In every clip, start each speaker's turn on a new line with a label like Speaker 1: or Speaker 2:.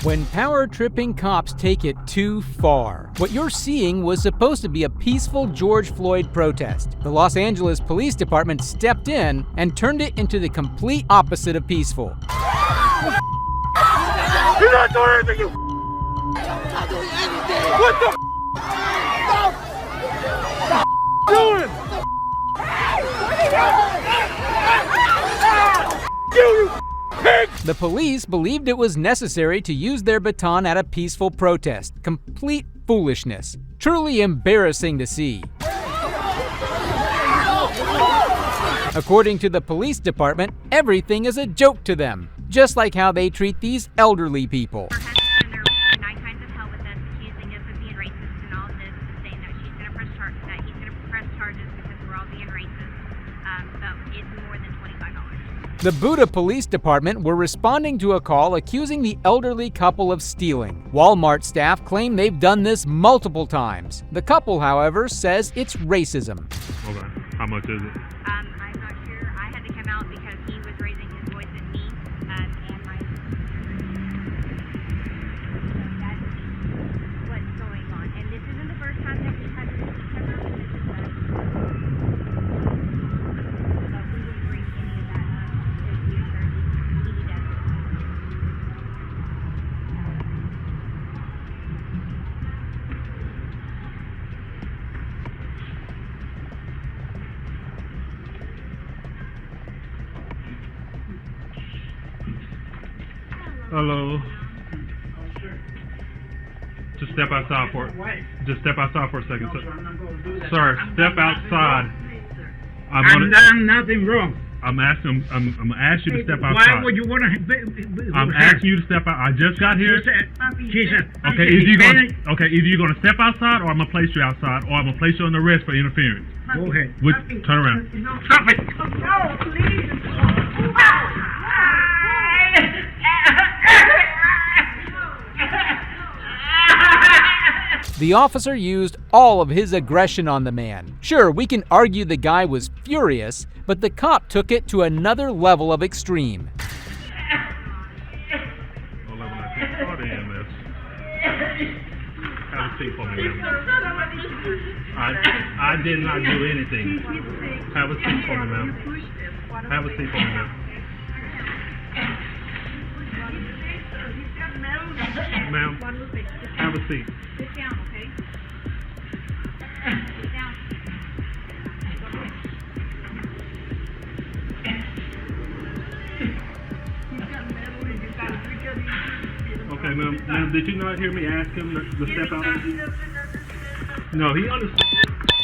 Speaker 1: When power-tripping cops take it too far. What you're seeing was supposed to be a peaceful George Floyd protest. The Los Angeles Police Department stepped in and turned it into the complete opposite of peaceful.
Speaker 2: You're not doing anything, you. I'm not doing anything. What the doing? You pig!
Speaker 1: The police believed it was necessary to use their baton at a peaceful protest. Complete foolishness. Truly embarrassing to see. According to the police department, everything is a joke to them, just like how they treat these elderly people. The Buda Police Department were responding to a call accusing the elderly couple of stealing. Walmart staff claim they've done this multiple times. The couple, however, says it's racism.
Speaker 3: Okay, how much is it?
Speaker 4: I'm not sure. I had to come out because he was raising his voice at me and my sister. That's what's going on. And this isn't the first time that we've had this ever. But we wouldn't bring any of that up if we heard he does it.
Speaker 3: Hello. Just step outside for Just step outside for a second, sir. Sir, step outside.
Speaker 5: I'm done nothing wrong.
Speaker 3: I'm asking. I'm gonna ask you to step outside.
Speaker 5: Why would you want to?
Speaker 3: I'm asking you to step out. I just got here.
Speaker 5: She said.
Speaker 3: Okay, either you're gonna step outside, or I'm gonna place you outside, or I'm gonna place you on the arrest for interference.
Speaker 5: Go ahead.
Speaker 3: Turn around.
Speaker 5: Stop it.
Speaker 4: No, please.
Speaker 1: The officer used all of his aggression on the man. Sure, we can argue the guy was furious, but the cop took it to another level of extreme.
Speaker 3: Call the EMS. Have a seat for me, ma'am. I did not do anything. Have a seat for me, ma'am. Have a seat for me, ma'am. Ma'am, have a seat.
Speaker 4: Sit down, okay? Sit down.
Speaker 3: Okay, ma'am, did you not hear me ask him to step out? No, he understood.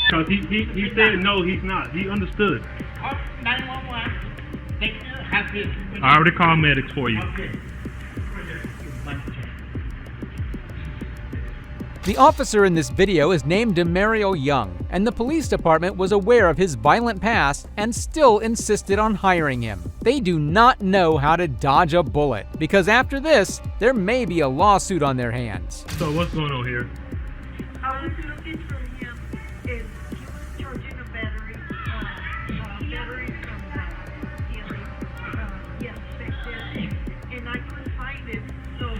Speaker 3: Because he said no, he's not. He understood.
Speaker 5: 911.
Speaker 3: I already called medics for you.
Speaker 1: The officer in this video is named Demario Young, and the police department was aware of his violent past and still insisted on hiring him. They do not know how to dodge a bullet, because after this, there may be a lawsuit on their hands.
Speaker 3: So what's going on here?
Speaker 6: I was looking for him, and he was charging a battery from and I couldn't find it. So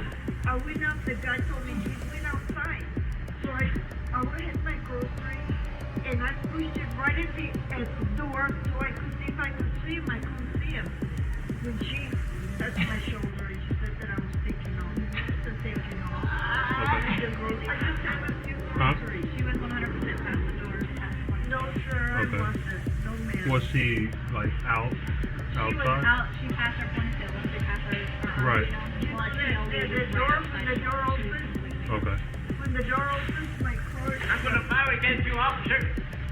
Speaker 6: I went out, the guy told me he went outside. So I went ahead my grocery, and I pushed it right at the door so I could see if I could see him. I couldn't see him. When she touched my shoulder, and she said that I was taking off. I just had a few groceries.
Speaker 4: She was 100% past the door.
Speaker 6: No, sir, I
Speaker 3: Okay.
Speaker 6: wasn't. No, ma'am.
Speaker 3: Was she like outside?
Speaker 4: She was out. She passed her point of sale. Once we passed her,
Speaker 3: Right.
Speaker 6: When the door opens,
Speaker 3: Okay.
Speaker 6: when the door opens, my cord
Speaker 5: I'm going to file against you, officer.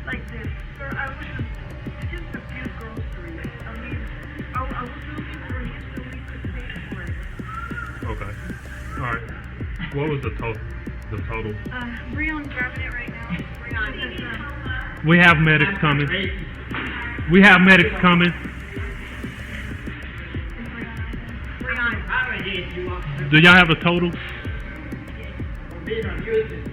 Speaker 6: like this. Sir, I was just a few groceries. I mean, I was looking for him so we could pay for it.
Speaker 3: Okay. All right. What was the total?
Speaker 4: Breon's grabbing it right now. Breon.
Speaker 3: We have medics coming. We have medics coming.
Speaker 4: Breon.
Speaker 5: File against you, officer.
Speaker 3: Do y'all have a total?
Speaker 5: For being abusive.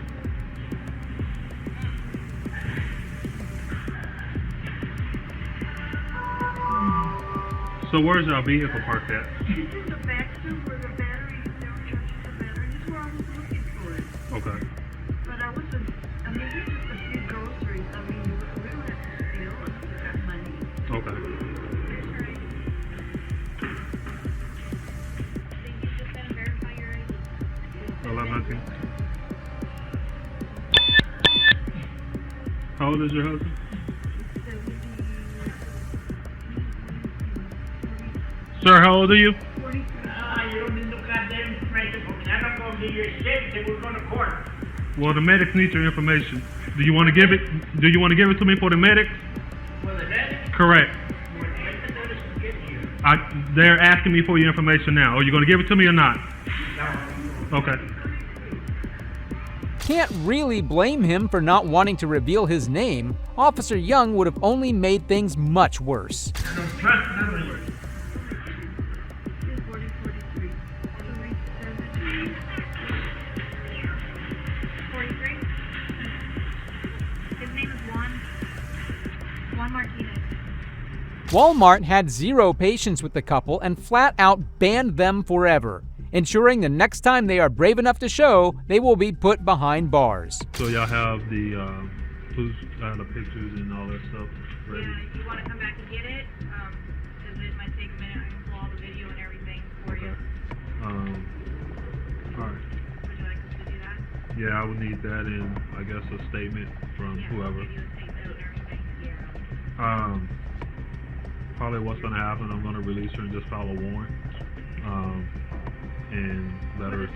Speaker 3: So where's our vehicle parked at?
Speaker 6: This is the back room where the battery is. They were charging the
Speaker 3: Okay.
Speaker 6: But I wasn't, I mean, it's just a few groceries. I mean, we don't have to steal unless we got money.
Speaker 3: Okay.
Speaker 4: Thank you. Just gotta verify your ID.
Speaker 3: 11, 19. How old is your husband?
Speaker 6: 70,
Speaker 3: Sir, how old are you?
Speaker 6: 43.
Speaker 5: You don't need no goddamn information from me. I'm not gonna give you a shit until we're going to court.
Speaker 3: Well, the medics need your information. Do you want to give it? Do you want to give it to me for the medics?
Speaker 5: For the medic,
Speaker 3: Correct.
Speaker 5: when the medics get here.
Speaker 3: They're asking me for your information now. Are you going to give it to me or not?
Speaker 5: No.
Speaker 3: Okay.
Speaker 1: Can't really blame him for not wanting to reveal his name. Officer Young would have only made things much worse.
Speaker 5: I don't trust none of you.
Speaker 6: 40, 43. 70.
Speaker 4: 43. His name is Juan Martinez.
Speaker 1: Walmart had zero patience with the couple and flat out banned them forever, ensuring the next time they are brave enough to show, they will be put behind bars.
Speaker 3: So y'all have the the pictures and all that stuff ready?
Speaker 4: Yeah, if you want to come back and get it, because it might take a minute. I can pull all the video and everything for you.
Speaker 3: All right.
Speaker 4: Would you like us to do that?
Speaker 3: Yeah, I would need that and I guess a statement from
Speaker 4: Yeah,
Speaker 3: whoever.
Speaker 4: I'll give you a statement and everything. Yeah.
Speaker 3: Probably what's going to happen, I'm going to release her and just file a warrant. And let her.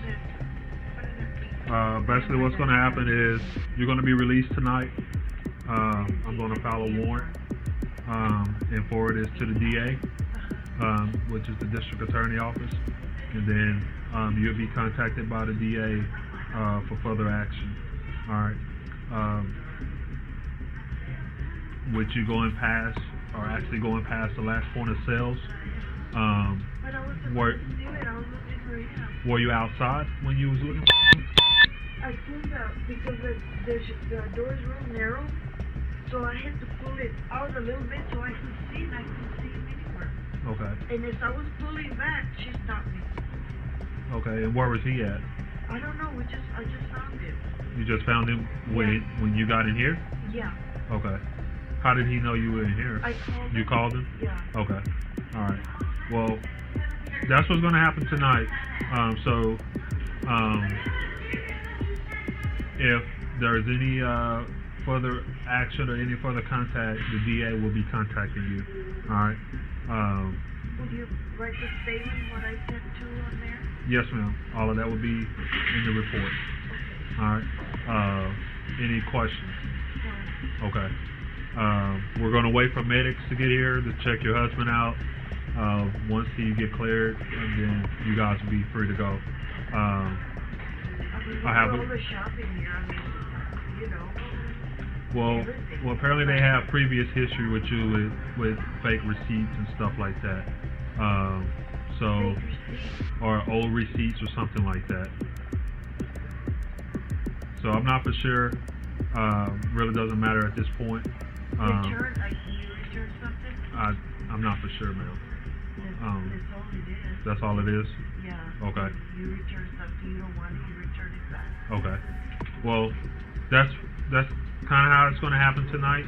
Speaker 3: Basically, what's going to happen is you're going to be released tonight. I'm going to file a warrant and forward this to the DA, which is the district attorney office, and then you'll be contacted by the DA for further action. All right. With you going past, or actually going past the last point of sales.
Speaker 6: But I was supposed to do it. I was looking for him.
Speaker 3: Were you outside when you was looking for him?
Speaker 6: I pulled out because the door is real narrow, so I had to pull it out a little bit so I could see, and I couldn't see him anywhere.
Speaker 3: Okay.
Speaker 6: And as I was pulling back, she stopped me.
Speaker 3: Okay, and where was he at?
Speaker 6: I don't know. I just found him.
Speaker 3: You just found him when you got in here?
Speaker 6: Yeah.
Speaker 3: Okay. How did he know you were in here?
Speaker 6: I called him.
Speaker 3: You called him?
Speaker 6: Yeah.
Speaker 3: Okay. All right. Well, that's what's going to happen tonight. If there's any further action or any further contact, the DA will be contacting you. All right.
Speaker 6: Would you write the statement what I sent to on there?
Speaker 3: Yes, ma'am. All of that will be in the report. All right. Any questions?
Speaker 6: No.
Speaker 3: Okay. We're going to wait for medics to get here to check your husband out. Once he get cleared, and then you guys will be free to go. I have
Speaker 6: all the shopping here. I mean, you know.
Speaker 3: Well, apparently they have previous history with you with fake receipts and stuff like that. Or old receipts or something like that. So I'm not for sure. Really doesn't matter at this point.
Speaker 6: Return? Like, can you return something?
Speaker 3: I'm not for sure, ma'am.
Speaker 6: That's all it is.
Speaker 3: That's all it is?
Speaker 6: Yeah.
Speaker 3: Okay.
Speaker 6: You return something you don't want, you return it back.
Speaker 3: Okay. Well, that's kind of how it's going to happen tonight.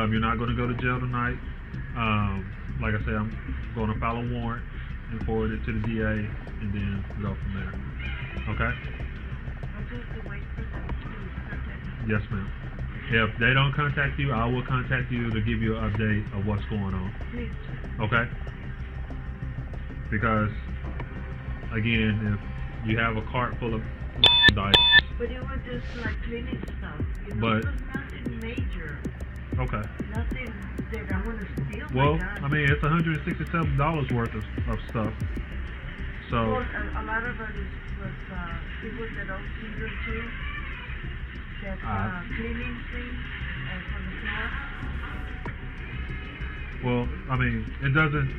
Speaker 3: You're not going to go to jail tonight. Like I said, I'm going to file a warrant and forward it to the DA, and then go from there. Okay?
Speaker 6: I'll just have to wait for them to contact me.
Speaker 3: Yes, ma'am. If they don't contact you, I will contact you to give you an update of what's going on.
Speaker 6: Please.
Speaker 3: Okay? Because, again, if you have a cart full of merchandise.
Speaker 6: But it was just like cleaning stuff. You know,
Speaker 3: But-
Speaker 6: it was nothing major.
Speaker 3: Okay.
Speaker 6: Nothing that I want to steal.
Speaker 3: Well,
Speaker 6: my God.
Speaker 3: I mean, it's $167 worth of stuff. So,
Speaker 6: Well, a lot of it was people that don't see them too. That cleaning thing for the floor.
Speaker 3: well, I mean, it doesn't.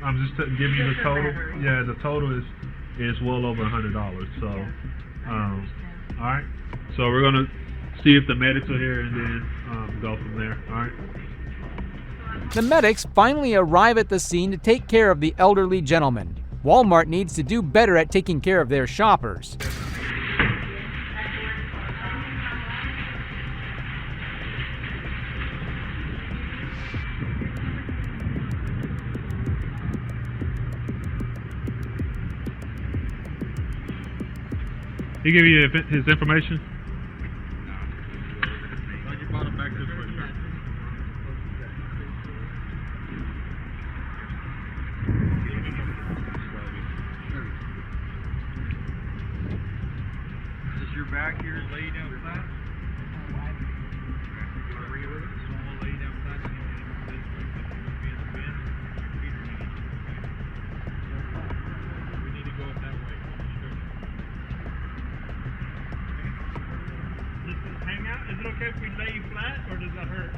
Speaker 3: I'm just giving you the
Speaker 6: Doesn't
Speaker 3: total.
Speaker 6: matter.
Speaker 3: Yeah, the total is well over $100. So,
Speaker 6: I understand.
Speaker 3: all right. So we're gonna see if the medics are here and then go from there. All right.
Speaker 1: The medics finally arrive at the scene to take care of the elderly gentleman. Walmart needs to do better at taking care of their shoppers.
Speaker 3: He give you his information?
Speaker 7: Is your back here laid down flat? Lay down flat. We need to go up that way. This is hang out. Is it okay if we lay flat, or does that hurt?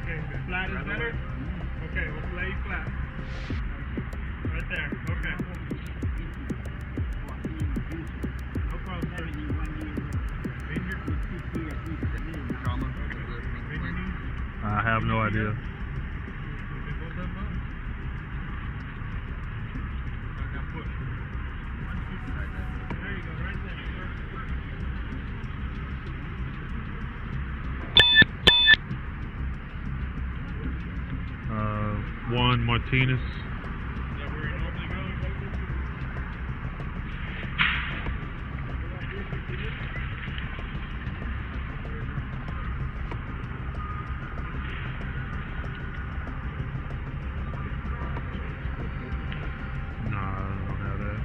Speaker 7: Okay, flat is better. Okay, we'll lay flat. Right there. Okay. No problem, sir.
Speaker 3: I have no idea. Juan Martinez. No, I don't have that.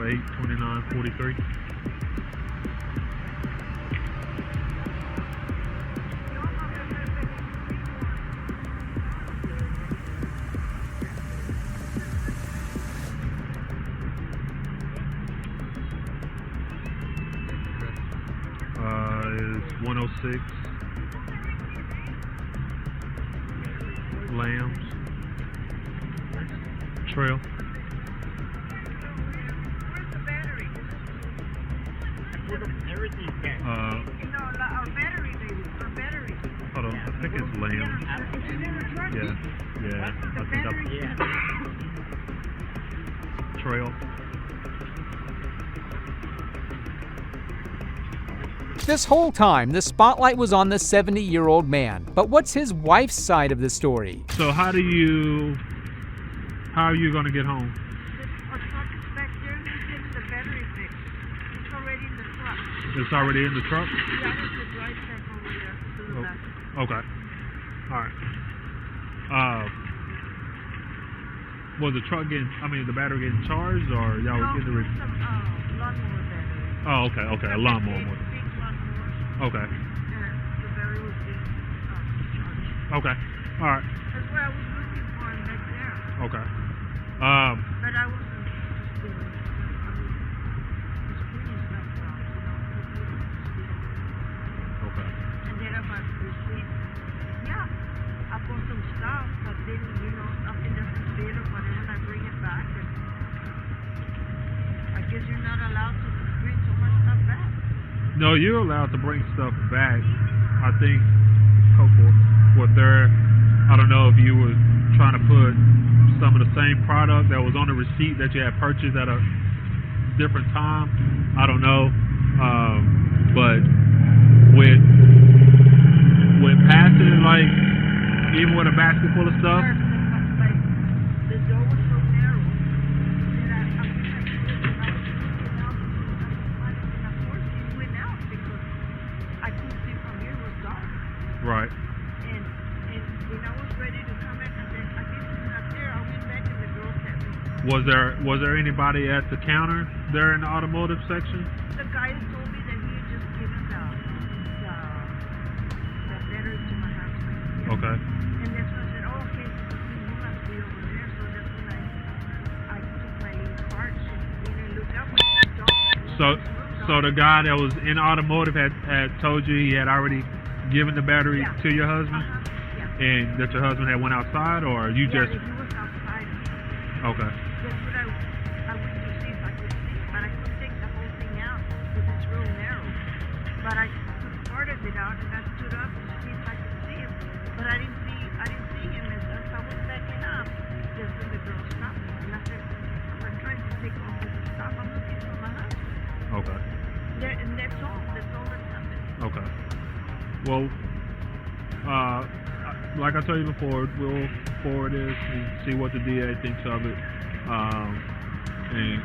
Speaker 3: 082943. Is 106 Lambs Trail.
Speaker 6: Where's the battery?
Speaker 5: Everything's back.
Speaker 6: No, our battery, baby. Our battery.
Speaker 3: Hold on, I think it's Lambs.
Speaker 6: Is it in the truck?
Speaker 3: Yeah, yeah. I
Speaker 6: The
Speaker 3: think
Speaker 6: battery?
Speaker 3: Trail.
Speaker 1: This whole time, the spotlight was on the 70-year-old man. But what's his wife's side of the story?
Speaker 3: So how are you gonna get home?
Speaker 6: Our truck is back there. He's getting the battery fixed. It's already in the truck.
Speaker 3: It's already in the truck?
Speaker 6: Yeah, there's the dry tank over there. To the back.
Speaker 3: Okay. Alright. Was the truck getting, the battery getting charged, or y'all
Speaker 6: No,
Speaker 3: were getting the...
Speaker 6: it's a lawnmower battery.
Speaker 3: Oh, okay, a lawnmower.
Speaker 6: Big lawnmower.
Speaker 3: Okay,
Speaker 6: And the battery was being charged.
Speaker 3: okay, alright,
Speaker 6: That's why I was looking for him back there.
Speaker 3: okay.
Speaker 6: But I wasn't just doing it. The screen is not wrong,
Speaker 3: Okay.
Speaker 6: And then about the receipt, yeah, I bought some stuff, but then, nothing doesn't fit or whatever, and I bring it back. And I guess you're not allowed to bring so much stuff back.
Speaker 3: No, you're allowed to bring stuff back. I think, I don't know if you were trying to put some of the same product that was on the receipt that you had purchased at a different time. I don't know. But with passing, like, even with a basket full of stuff,
Speaker 6: Like, the door was so narrow that I was like, I was looking out and of course he went out because I couldn't see from here, it was dark.
Speaker 3: right.
Speaker 6: And when I was ready to come back, I said, I guess he's not there. I went back and the girl kept me.
Speaker 3: Was there anybody at the counter there in the automotive section?
Speaker 6: The guy told me that he had just given the letter to my husband.
Speaker 3: Okay.
Speaker 6: And that's when I said, oh, okay, so you must be over there. So that's when I took my card and looked up and
Speaker 3: So the guy that was in automotive had told you he had already given the battery to your husband?
Speaker 6: Yeah.
Speaker 3: And that your husband had went outside, or you
Speaker 6: Yeah,
Speaker 3: just...
Speaker 6: he was outside.
Speaker 3: Okay.
Speaker 6: That's what I went to see if I could see it, but I couldn't take the whole thing out because it's real narrow. But I took part of it out and I stood up to see if I could see him. But I didn't see him as I was backing up. Just when the girl stopped me. And I said, I'm trying to take off the stop. I'm looking for my husband.
Speaker 3: Okay.
Speaker 6: And that's all. That's all that's happened.
Speaker 3: Okay. Well, Like I told you before, we'll forward this and see what the DA thinks of it. And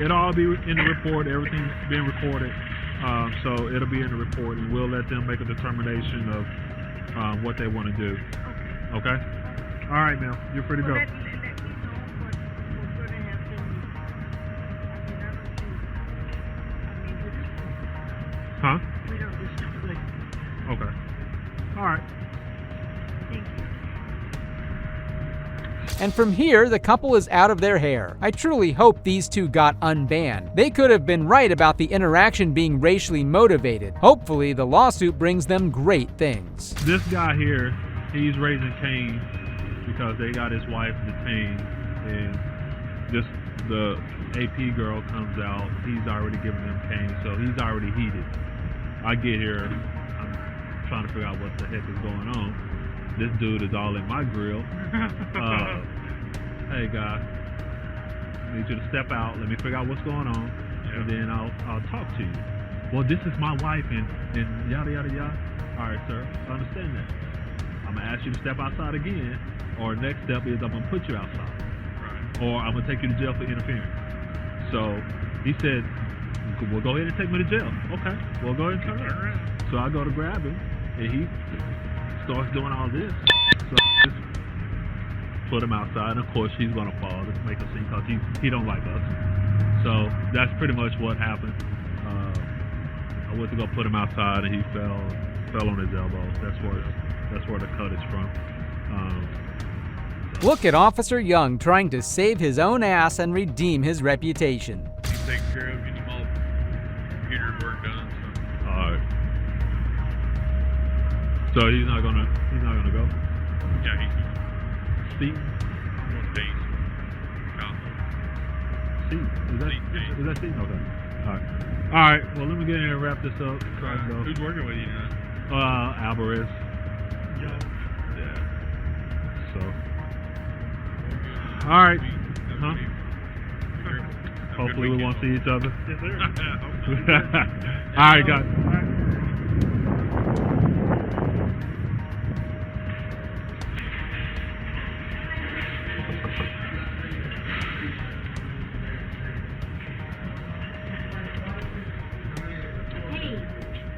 Speaker 3: it'll all be in the report. Everything's been recorded, so it'll be in the report, and we'll let them make a determination of what they want to do. Okay. All right, ma'am. You're free to go.
Speaker 6: Let me know what's going to happen.
Speaker 3: Huh?
Speaker 6: We don't wish to play.
Speaker 3: Okay. All right.
Speaker 6: Thank you.
Speaker 1: And from here, the couple is out of their hair. I truly hope these two got unbanned. They could have been right about the interaction being racially motivated. Hopefully, the lawsuit brings them great things.
Speaker 3: This guy here, he's raising Cain because they got his wife detained, and the AP girl comes out. He's already giving them Cain, so he's already heated. I get here, I'm trying to figure out what the heck is going on. This dude is all in my grill. Hey guy, I need you to step out. Let me figure out what's going on, and then I'll talk to you. Well, this is my wife, and yada yada yada. All right, sir, I understand that. I'm gonna ask you to step outside again, or next step is I'm gonna put you outside, or I'm gonna take you to jail for interfering. So he said, well, go ahead and take me to jail. Okay, well, go ahead and turn around. So I go to grab him, and he starts doing all this. So I just put him outside, and of course he's gonna fall to make a scene because he don't like us. So that's pretty much what happened. I went to go put him outside, and he fell on his elbow. That's where the cut is from.
Speaker 1: Look at Officer Young trying to save his own ass and redeem his reputation.
Speaker 7: He's taken care of, getting all computer work done. So.
Speaker 3: All right. So he's not gonna go.
Speaker 7: Yeah, he's
Speaker 3: Steve.
Speaker 7: one days.
Speaker 3: Steve. Is that Steve? Okay. All right. Well, let me get in and wrap this up. Try to go.
Speaker 7: Who's working with you now?
Speaker 3: Alvarez.
Speaker 7: Yeah.
Speaker 3: So. All right. Huh? Hopefully we won't see each other.
Speaker 7: Yes, sir.
Speaker 3: All right, guys.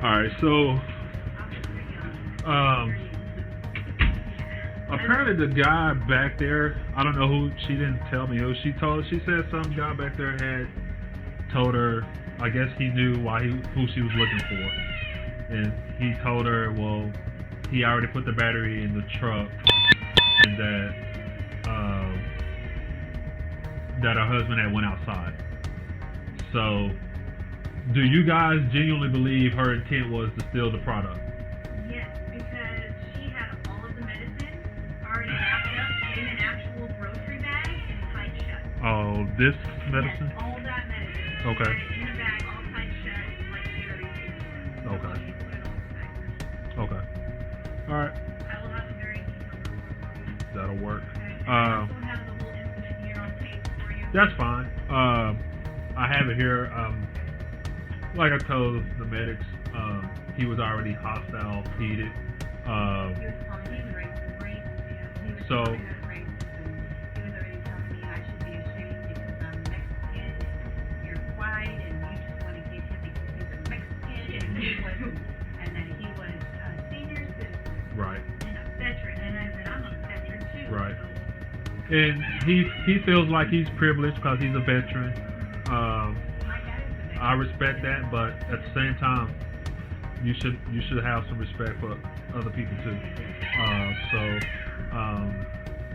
Speaker 3: All right, so apparently the guy back there, I don't know who, she didn't tell me who, she said some guy back there had told her, I guess he knew who she was looking for, and he told her, well, he already put the battery in the truck, and that her husband had went outside. So do you guys genuinely believe her intent was to steal the product?
Speaker 4: Yes, because she had all of the medicine already wrapped up in an actual grocery bag and tied shut.
Speaker 3: Oh, this medicine?
Speaker 4: Yes, all that medicine.
Speaker 3: Okay.
Speaker 4: She had it in a bag, all tied shut, like she already paid for.
Speaker 3: Okay.
Speaker 4: She put it all in the bag.
Speaker 3: Okay. All right.
Speaker 4: I will have a very detailed report.
Speaker 3: That'll work.
Speaker 4: Okay. I also have the whole incident here on tape for you.
Speaker 3: That's fine. I have it here. Like I told the medics, he was already hostile, heated.
Speaker 4: He was calling me racist. Yeah, he was
Speaker 3: So-
Speaker 4: calling us racist, and he was already telling me I should be ashamed because I'm Mexican and you're white and you just want to get him because he's a Mexican and that he was a senior citizen
Speaker 3: Right.
Speaker 4: and a veteran. And I said, I'm a veteran too.
Speaker 3: Right.
Speaker 4: So
Speaker 3: And he feels like he's privileged because he's a veteran.
Speaker 4: my dad is a veteran.
Speaker 3: I respect that, but at the same time, you should have some respect for other people too.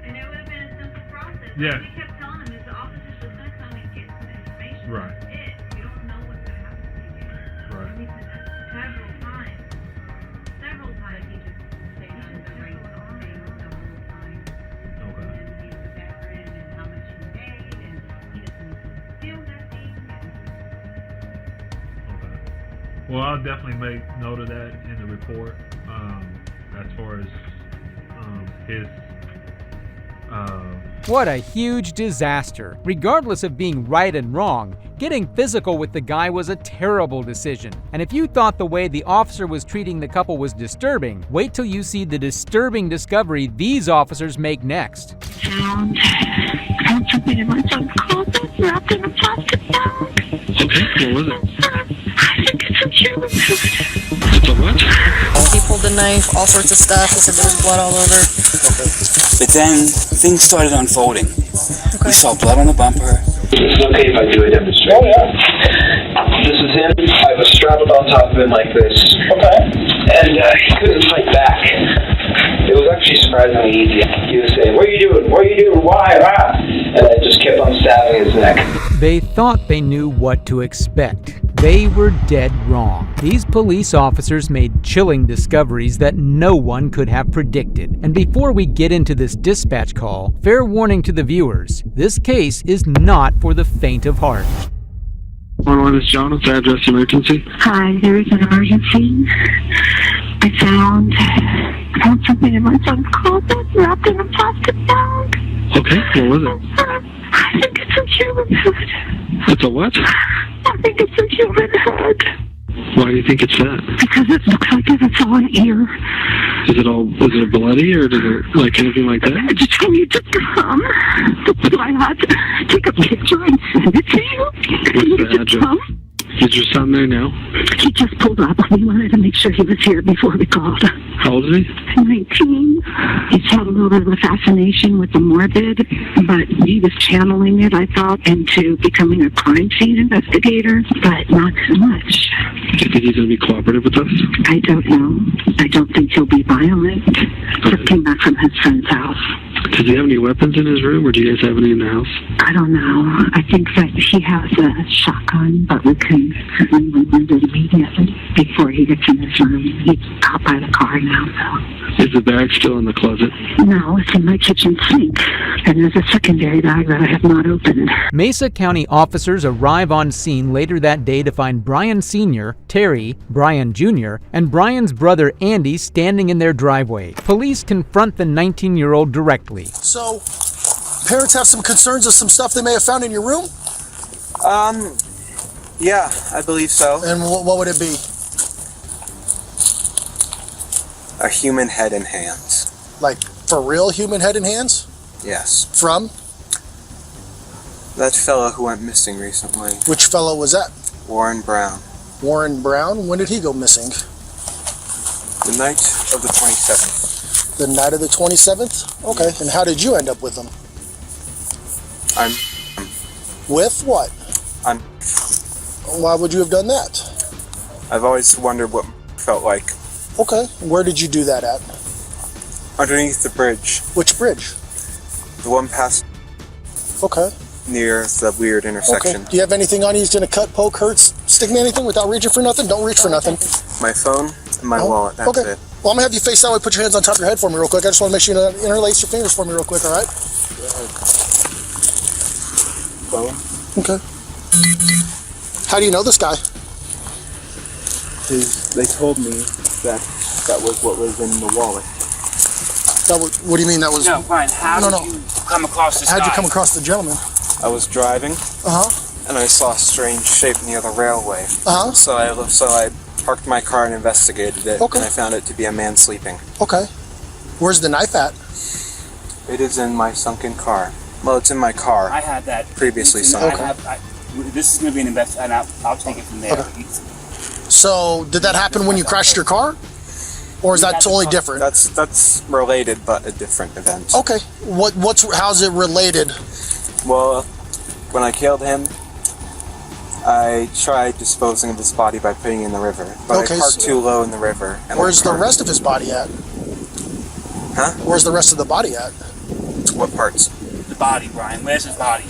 Speaker 4: And it would have been a simple process.
Speaker 3: Yeah.
Speaker 4: We kept telling him is the officer's just going to come and get some information.
Speaker 3: Right.
Speaker 4: That's it. You don't know what's going to happen to you.
Speaker 3: Right.
Speaker 4: And he said that several times. Several times he just stayed on the right thing the whole time.
Speaker 3: Okay.
Speaker 4: And he's a veteran and how much he made and he doesn't feel nothing.
Speaker 3: Okay. Well, I'll definitely make note of that in the report. As far as his
Speaker 1: What a huge disaster. Regardless of being right and wrong, getting physical with the guy was a terrible decision. And if you thought the way the officer was treating the couple was disturbing, wait till you see the disturbing discovery these officers make next.
Speaker 6: Found something in my son's closet wrapped in a plastic bag.
Speaker 3: Okay, what was it?
Speaker 6: I think it's some human food.
Speaker 3: It's a what?
Speaker 8: He pulled the knife, all sorts of stuff. He said there was blood all over.
Speaker 9: But then things started unfolding. We saw blood on the bumper.
Speaker 10: Is it okay if I do a demonstration? Oh, yeah. This is him. I was strapped on top of him like this. Okay. And he couldn't fight back. It was actually surprisingly easy. He was saying, "What are you doing? What are you doing? Why? Ah!" And I just kept on stabbing his neck.
Speaker 1: They thought they knew what to expect. They were dead wrong. These police officers made chilling discoveries that no one could have predicted. And before we get into this dispatch call, fair warning to the viewers, this case is not for the faint of heart.
Speaker 3: 111 is John. What's the address emergency?
Speaker 6: Hi, there is an emergency. I found something in my son's closet wrapped in a plastic bag.
Speaker 3: Okay, what was it?
Speaker 6: I think it's some human food.
Speaker 3: It's a what?
Speaker 6: I think it's a human head.
Speaker 3: Why do you think it's that?
Speaker 6: Because it looks like it's all an ear.
Speaker 3: Is it bloody or does it like anything like that?
Speaker 6: I just told you to come. That's why I had to take a picture and send it to you.
Speaker 3: What's the address? Is your son there now?
Speaker 6: He just pulled up. We wanted to make sure he was here before we called.
Speaker 3: How old is he?
Speaker 6: 19. He's had a little bit of a fascination with the morbid, but he was channeling it, I thought, into becoming a crime scene investigator, but not so much.
Speaker 3: Do you think he's going to be cooperative with us?
Speaker 6: I don't know. I don't think he'll be violent. Just came back from his friend's house.
Speaker 3: Does he have any weapons in his room, or do you guys have any in the house?
Speaker 6: I don't know. I think that he has a shotgun, but we can certainly remove it immediately before he gets in his room. He's out by the car now, so.
Speaker 3: Is the bag still in the closet?
Speaker 6: No, it's in my kitchen sink. And there's a secondary bag that I have not opened.
Speaker 1: Mesa County officers arrive on scene later that day to find Brian Sr., Terry, Brian Jr., and Brian's brother Andy standing in their driveway. Police confront the 19-year-old directly.
Speaker 11: So, parents have some concerns of some stuff they may have found in your room?
Speaker 12: Yeah, I believe so.
Speaker 11: And what would it be?
Speaker 12: A human head and hands.
Speaker 11: Like, for real human head and hands?
Speaker 12: Yes.
Speaker 11: From?
Speaker 12: That fellow who went missing recently.
Speaker 11: Which fellow was that?
Speaker 12: Warren Brown.
Speaker 11: Warren Brown? When did he go missing?
Speaker 12: The night of the 27th.
Speaker 11: The night of the 27th? Okay, and how did you end up with him? With what? Why would you have done that?
Speaker 12: I've always wondered what felt like.
Speaker 11: Okay, where did you do that at?
Speaker 12: Underneath the bridge.
Speaker 11: Which bridge?
Speaker 12: The one past.
Speaker 11: Okay.
Speaker 12: Near the weird intersection.
Speaker 11: Okay. Do you have anything on you that's gonna cut, poke, hurt, stick me anything without reaching for nothing? Don't reach for nothing.
Speaker 12: My phone and my wallet, that's it.
Speaker 11: Well, I'm gonna have you face that way, put your hands on top of your head for me real quick. I just wanna make sure you interlace your fingers for me real quick, alright?
Speaker 12: Phone?
Speaker 11: Okay. How do you know this guy?
Speaker 12: They told me that was what was in the wallet.
Speaker 11: What do you mean that was?
Speaker 9: No, fine. How did you come across this guy?
Speaker 11: How'd you come across the gentleman?
Speaker 12: I was driving.
Speaker 11: Uh-huh.
Speaker 12: And I saw a strange shape near the railway.
Speaker 11: Uh-huh.
Speaker 12: So I parked my car and investigated it.
Speaker 11: Okay.
Speaker 12: And I found it to be a man sleeping.
Speaker 11: Okay. Where's the knife at?
Speaker 12: It is in my sunken car. Well, it's in my car.
Speaker 9: I had that
Speaker 12: previously sunk.
Speaker 9: Okay. This is going to be an investment, and I'll take it from there.
Speaker 11: Okay. So, did that happen when you crashed your car? Or is that totally different?
Speaker 12: That's related, but a different event.
Speaker 11: Okay. How's it related?
Speaker 12: Well, when I killed him, I tried disposing of his body by putting it in the river. But I parked too low in the river. And
Speaker 11: where's the rest of his body at?
Speaker 12: Huh?
Speaker 11: Where's the rest of the body at?
Speaker 12: What parts?
Speaker 9: The body, Brian. Where's his body?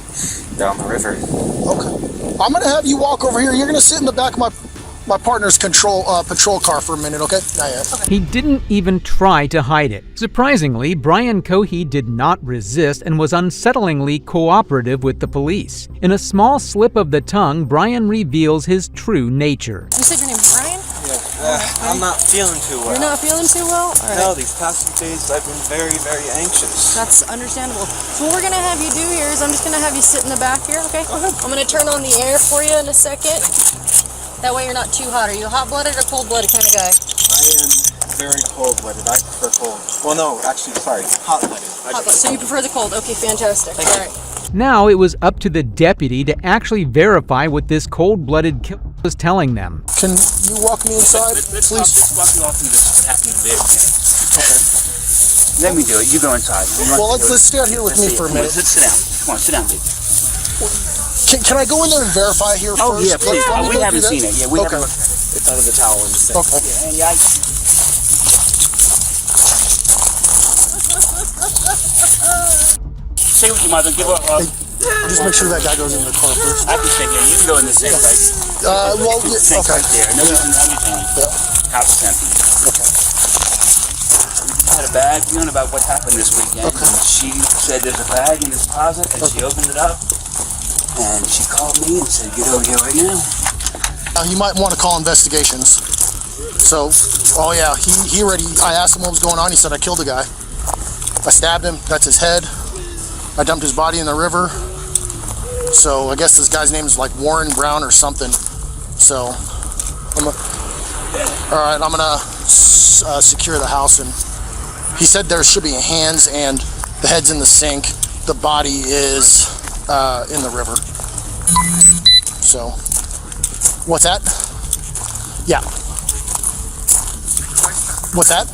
Speaker 12: Down the river.
Speaker 11: Okay. I'm gonna have you walk over here. You're gonna sit in the back of my my partner's patrol car for a minute, okay?
Speaker 1: He didn't even try to hide it. Surprisingly, Brian Cohey did not resist and was unsettlingly cooperative with the police. In a small slip of the tongue, Brian reveals his true nature.
Speaker 8: You said your name is Brian?
Speaker 12: Yeah, I'm not feeling too well.
Speaker 8: You're not feeling too well? All right.
Speaker 12: No, these past few days I've been very, very anxious.
Speaker 8: That's understandable. So what we're going to have you do here is I'm just going to have you sit in the back here, okay? I'm going to turn on the air for you in a second. That way you're not too hot. Are you a hot-blooded or cold-blooded kind of guy?
Speaker 12: I am very cold-blooded. I prefer cold. Well, no, actually, sorry, hot-blooded.
Speaker 8: Hot-blooded. So you prefer the cold. Okay, fantastic. All right.
Speaker 1: Now it was up to the deputy to actually verify what this cold-blooded killer was telling them.
Speaker 11: Can you walk me inside, please?
Speaker 9: Let's walk you off through this happening there. Okay. Let me do it. You go inside.
Speaker 11: Well, let's stay out here with me for a minute.
Speaker 9: Let's sit down. Come on, sit down, dude.
Speaker 11: Can I go in there and verify here first?
Speaker 9: Oh, yeah, please. We haven't seen it. Yeah, we
Speaker 11: okay.
Speaker 9: haven't looked at it.
Speaker 12: It's under the towel in the sink.
Speaker 11: Okay.
Speaker 9: Yeah, and stay with your mother. Give her a...
Speaker 11: Just make sure that guy goes in the car first.
Speaker 9: I can stay here. You can go in the sink, right?
Speaker 11: Well,
Speaker 9: the sink
Speaker 11: okay.
Speaker 9: right there. No one's anything. House is empty.
Speaker 11: Okay.
Speaker 9: We had a bad feeling about what happened this weekend.
Speaker 11: Okay.
Speaker 9: And she said there's a bag in this closet, and she opened it up, and she called me and said, get over here right now.
Speaker 11: You might want to call investigations. So, oh yeah, I asked him what was going on. He said, I killed a guy. I stabbed him. That's his head. I dumped his body in the river. So I guess this guy's name is like Warren Brown or something. So, all right, I'm gonna secure the house. And he said there should be hands and the head's in the sink. The body is in the river. So, what's that? Yeah. What's that?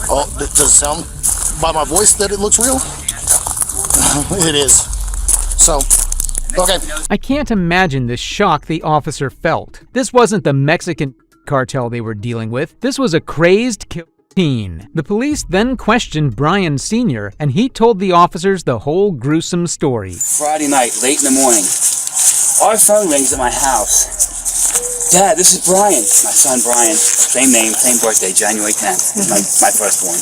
Speaker 11: Oh, does it sound by my voice that it looks real? It is. So, okay.
Speaker 1: I can't imagine the shock the officer felt. This wasn't the Mexican cartel they were dealing with. This was a crazed teen. The police then questioned Brian Sr., and he told the officers the whole gruesome story.
Speaker 9: Friday night, late in the morning, our phone rings at my house. Dad, this is Brian. My son Brian. Same name, same birthday, January 10th. My firstborn.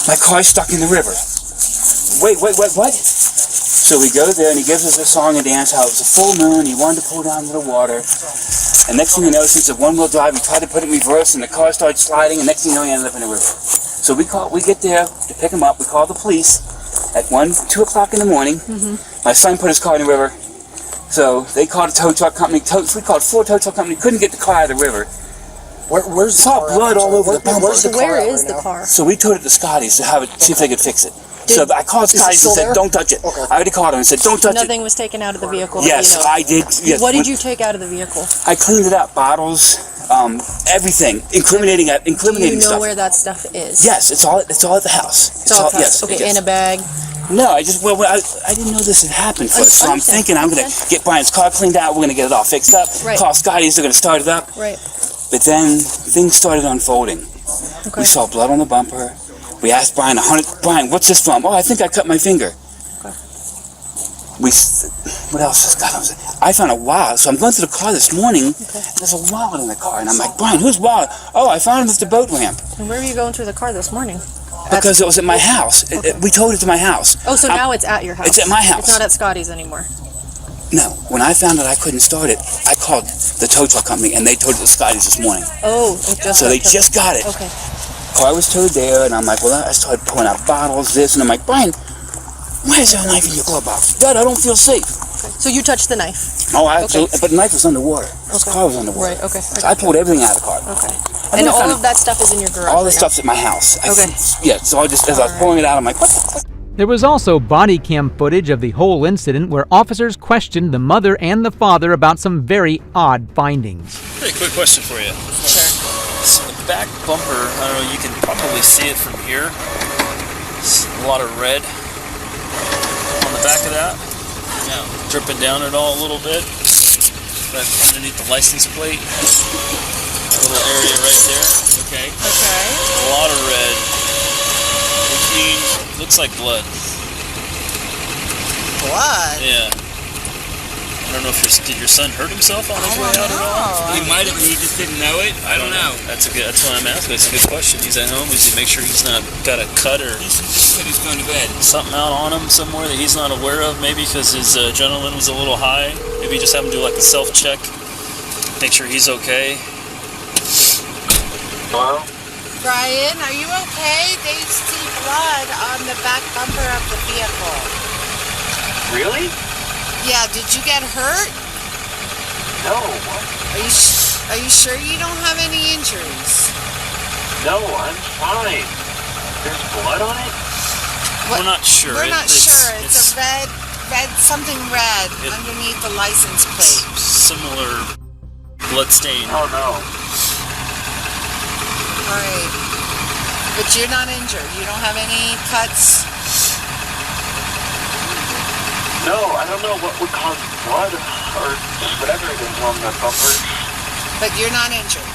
Speaker 9: My car's stuck in the river. Wait, what? So we go there and he gives us a song and dance, how it was a full moon, he wanted to pull down into the water. And next thing you know, since it's a one-wheel drive, we tried to put it in reverse and the car started sliding, and next thing you know, he ended up in the river. So we get there to pick him up, we call the police at 2 o'clock in the morning. My son put his car in the river. So they called a tow truck company, we called 4 tow truck companies, couldn't get the car out of the river.
Speaker 11: Where's the car?
Speaker 9: Blood all over the bumper.
Speaker 8: Where is the car?
Speaker 9: So we towed it to Scotty's to see if they could fix it. So I called Scotty's and said, don't touch it. Okay. I already called him and said, don't touch it.
Speaker 8: Nothing was taken out of the vehicle.
Speaker 9: Yes, I did. Yes.
Speaker 8: What did you take out of the vehicle?
Speaker 9: I cleaned it up, bottles, everything, incriminating stuff.
Speaker 8: Do you know where that stuff is?
Speaker 9: Yes, it's all at the house.
Speaker 8: It's all at the house.
Speaker 9: Yes,
Speaker 8: okay,
Speaker 9: yes.
Speaker 8: in a bag.
Speaker 9: No, I didn't know this had happened first, so I'm thinking I'm going to get Brian's car cleaned out, we're going to get it all fixed up, call Scotty's, they're going to start it up.
Speaker 8: Right.
Speaker 9: But then things started unfolding.
Speaker 8: Okay.
Speaker 9: We saw blood on the bumper. We asked Brian, Brian, what's this from? Oh, I think I cut my finger.
Speaker 8: Okay.
Speaker 9: What else has got on? I found a wallet, so I'm going through the car this morning, and there's a wallet in the car, and I'm like, Brian, whose wallet? Oh, I found it at the boat ramp.
Speaker 8: And where were you going through the car this morning?
Speaker 9: Because it was at my house.
Speaker 8: Okay.
Speaker 9: We towed it to my house.
Speaker 8: Oh, so now it's at your house.
Speaker 9: It's at my house.
Speaker 8: It's not at Scotty's anymore.
Speaker 9: No, when I found out I couldn't start it, I called the tow truck company, and they towed it to Scotty's this morning.
Speaker 8: Oh,
Speaker 9: so they just got it.
Speaker 8: Okay.
Speaker 9: Car was towed there, and I'm like, well, I started pulling out bottles, this, and I'm like, Brian, why is there a knife in your glove box? Dad, I don't feel safe.
Speaker 8: Okay. So you touched the knife?
Speaker 9: Oh, absolutely. But the knife was underwater. The car was underwater.
Speaker 8: Right, okay.
Speaker 9: So I pulled everything out of the car.
Speaker 8: Okay. And all of that stuff is in your garage?
Speaker 9: All the stuff's at my house.
Speaker 8: Okay.
Speaker 9: Yeah, so as I was pulling it out, I'm like, what the fuck?
Speaker 1: There was also body cam footage of the whole incident where officers questioned the mother and the father about some very odd findings.
Speaker 13: Hey, quick question for you. Sure. So the back bumper, I don't know, you can probably see it from here. It's a lot of red on the back of that. Yeah. Dripping down it all a little bit. Right underneath the license plate. A little area right there. Okay. Okay. A lot of red. Which means looks like blood.
Speaker 14: Blood?
Speaker 13: Yeah. don't know if did your son hurt himself on his way out at all?
Speaker 5: He might have, he just didn't know it. I don't know.
Speaker 13: That's why I'm asking. It's a good question. He's at home. Is he make sure he's not got a cut or
Speaker 5: He's going to bed.
Speaker 13: something out on him somewhere that he's not aware of? Maybe because his adrenaline was a little high. Maybe just have him do like a self-check. Make sure he's okay.
Speaker 10: Hello?
Speaker 14: Brian, are you okay? They see blood on the back bumper of the vehicle.
Speaker 10: Really?
Speaker 14: Yeah, did you get hurt?
Speaker 10: No, what?
Speaker 14: Are you sure you don't have any injuries?
Speaker 10: No, I'm fine. There's blood on it?
Speaker 13: We're not sure.
Speaker 14: We're not sure. It's a red, something red underneath the license plate.
Speaker 13: Similar blood stain.
Speaker 10: Oh, no.
Speaker 14: Alright. But you're not injured. You don't have any cuts?
Speaker 10: No, I don't know what would cause blood or whatever it is on the bumper.
Speaker 14: But you're not injured?